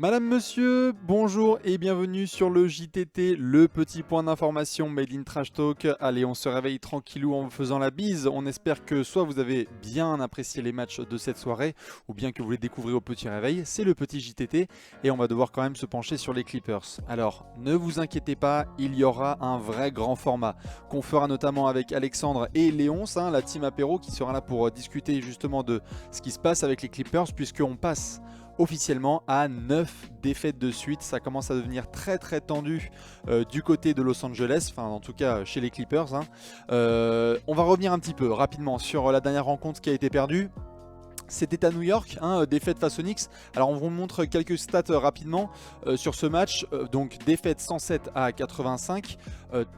Madame, monsieur, bonjour et bienvenue sur le JTT, le petit point d'information made in Trash Talk. Allez, on se réveille tranquillou en vous faisant la bise. On espère que soit vous avez bien apprécié les matchs de cette soirée, ou bien que vous les découvrez au petit réveil. C'est le petit JTT et on va devoir quand même se pencher sur les Clippers. Alors, ne vous inquiétez pas, il y aura un vrai grand format qu'on fera notamment avec Alexandre et Léonce, la team apéro qui sera là pour discuter justement de ce qui se passe avec les Clippers, puisqu'on passe officiellement à 9 défaites de suite. Ça commence à devenir très tendu du côté de Los Angeles, enfin en tout cas chez les Clippers. On va revenir un petit peu rapidement sur la dernière rencontre qui a été perdue. C'était à New York, défaite face aux Knicks. Alors on vous montre quelques stats rapidement sur ce match. Donc défaite 107-85,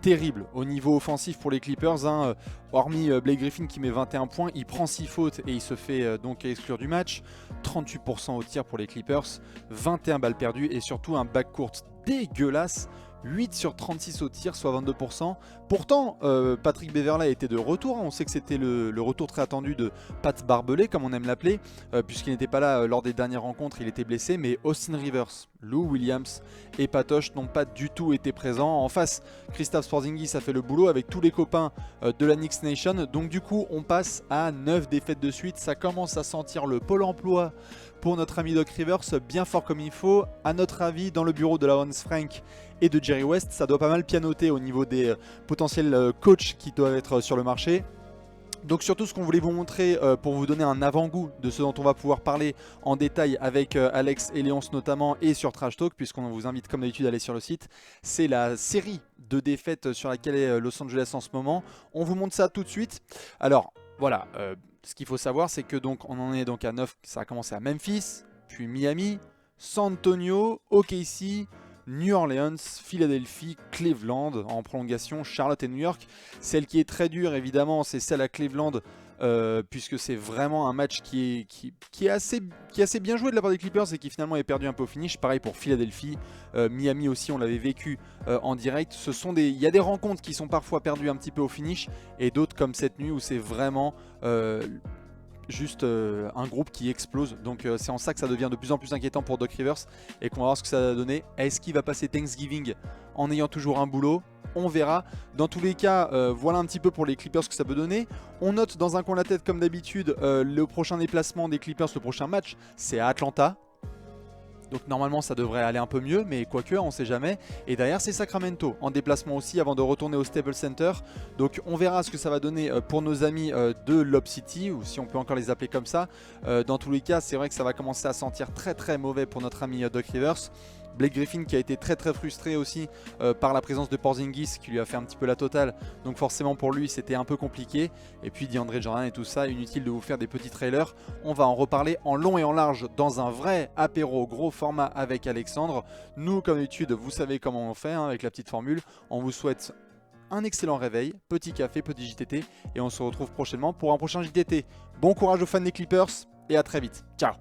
terrible au niveau offensif pour les Clippers. Hormis Blake Griffin qui met 21 points, il prend 6 fautes et il se fait donc exclure du match. 38% au tir pour les Clippers, 21 balles perdues et surtout un backcourt dégueulasse. 8 sur 36 au tir, soit 22%. Pourtant, Patrick Beverley était de retour. On sait que c'était le retour très attendu de Pat Barbelé, comme on aime l'appeler, puisqu'il n'était pas là lors des dernières rencontres, il était blessé. Mais Austin Rivers, Lou Williams et Patoche n'ont pas du tout été présents. En face, Kristaps Porzingis a fait le boulot avec tous les copains de la Knicks Nation. Donc du coup, on passe à 9 défaites de suite. Ça commence à sentir le pôle emploi pour notre ami Doc Rivers, bien fort comme il faut. À notre avis, dans le bureau de Lawrence Frank et de Jerry West, ça doit pas mal pianoter au niveau des potentiels coachs qui doivent être sur le marché. Donc surtout ce qu'on voulait vous montrer pour vous donner un avant-goût de ce dont on va pouvoir parler en détail avec Alex et Léonce notamment et sur Trash Talk, puisqu'on vous invite comme d'habitude à aller sur le site, c'est la série de défaites sur laquelle est Los Angeles en ce moment. On vous montre ça tout de suite. Alors voilà, ce qu'il faut savoir c'est que donc on en est donc à 9, ça a commencé à Memphis, puis Miami, San Antonio, OKC, New Orleans, Philadelphie, Cleveland en prolongation, Charlotte et New York. Celle qui est très dure évidemment c'est celle à Cleveland, puisque c'est vraiment un match qui est assez bien joué de la part des Clippers et qui finalement est perdu un peu au finish. Pareil pour Philadelphie, Miami aussi on l'avait vécu en direct. Il y a des rencontres qui sont parfois perdues un petit peu au finish et d'autres comme cette nuit où c'est vraiment juste un groupe qui explose. Donc c'est en ça que ça devient de plus en plus inquiétant pour Doc Rivers et qu'on va voir ce que ça va donner. Est-ce qu'il va passer Thanksgiving en ayant toujours un boulot? On verra. Dans tous les cas, voilà un petit peu pour les Clippers ce que ça peut donner. On note dans un coin de la tête comme d'habitude le prochain déplacement des Clippers, le prochain match, c'est à Atlanta. Donc normalement ça devrait aller un peu mieux, mais quoique on sait jamais. Et derrière c'est Sacramento en déplacement aussi avant de retourner au Staples Center. Donc on verra ce que ça va donner pour nos amis de Lob City, ou si on peut encore les appeler comme ça. Dans tous les cas c'est vrai que ça va commencer à sentir très mauvais pour notre ami Doc Rivers. Blake Griffin qui a été très frustré aussi par la présence de Porzingis qui lui a fait un petit peu la totale. Donc forcément pour lui c'était un peu compliqué. Et puis DeAndre Jordan et tout ça, inutile de vous faire des petits trailers. On va en reparler en long et en large dans un vrai apéro gros format avec Alexandre. Nous comme d'habitude vous savez comment on fait avec la petite formule. On vous souhaite un excellent réveil, petit café, petit JTT. Et on se retrouve prochainement pour un prochain JTT. Bon courage aux fans des Clippers et à très vite. Ciao.